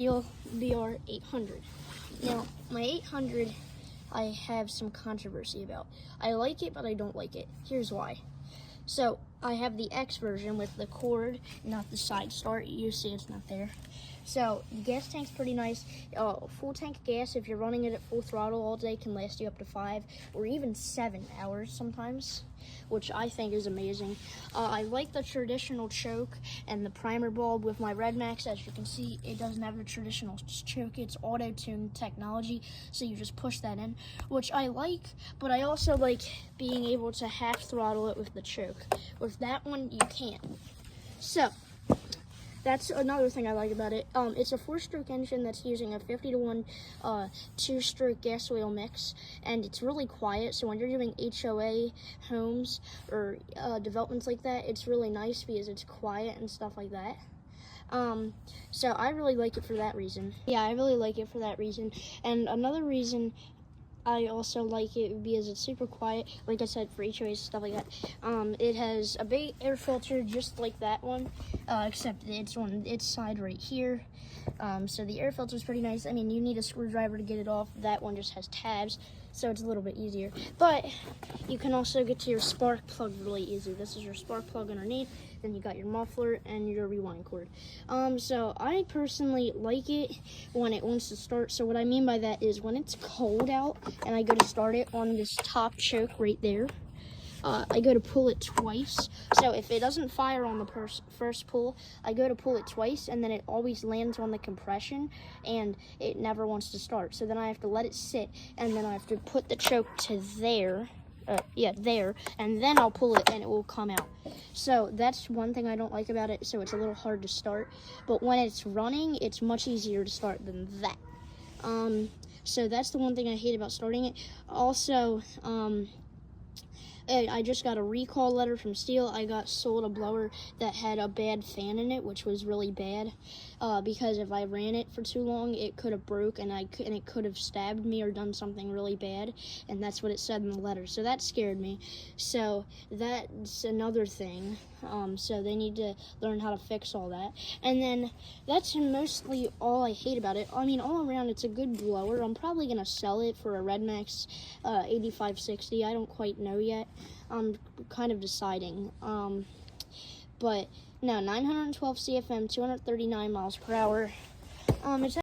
Br800. Now, my 800, I have some controversy about. I like it, but I don't like it. Here's why. So, I have the X version with the cord, not the side start. You see it's not there. So, the gas tank's pretty nice. Full tank of gas, if you're running it at full throttle all day, can last you up to 5 or even 7 hours sometimes, which I think is amazing. I like the traditional choke and the primer bulb with my Red Max. As you can see, it doesn't have the traditional choke. It's auto-tune technology, so you just push that in, which I like, but I also like being able to half throttle it with the choke. With that one, you can't. So, that's another thing I like about it. It's a 4-stroke engine that's using a 50-to-1 2-stroke gas oil mix, and it's really quiet. So when you're doing HOA homes or developments like that, it's really nice because it's quiet and stuff like that. So I really like it for that reason. Yeah, I really like it for that reason. And another reason I also like it because it's super quiet, like I said, for HOAs, stuff like that. It has a big air filter just like that one, except it's on its side right here. So the air filter is pretty nice. I mean, you need a screwdriver to get it off. That one just has tabs, so it's a little bit easier. But you can also get to your spark plug really easy. This is your spark plug underneath. Then you got your muffler and your rewind cord. So I personally like it when it wants to start. So what I mean by that is when it's cold out and I go to start it on this top choke right there, I go to pull it twice. So if it doesn't fire on the first pull, I go to pull it twice, and then it always lands on the compression, and it never wants to start. So then I have to let it sit, and then I have to put the choke to there, there, and then I'll pull it, and it will come out. So that's one thing I don't like about it, so it's a little hard to start. But when it's running, it's much easier to start than that. So that's the one thing I hate about starting it. Also, I just got a recall letter from Steel. I got sold a blower that had a bad fan in it, which was really bad, because if I ran it for too long, it could have broke, and it could have stabbed me or done something really bad, and that's what it said in the letter. So that scared me. So that's another thing. So they need to learn how to fix all that. And then that's mostly all I hate about it. I mean, all around, it's a good blower. I'm probably gonna sell it for a Red Max 8560. I don't quite know yet. I'm kind of deciding. But no, 912 CFM, 239 miles per hour. It's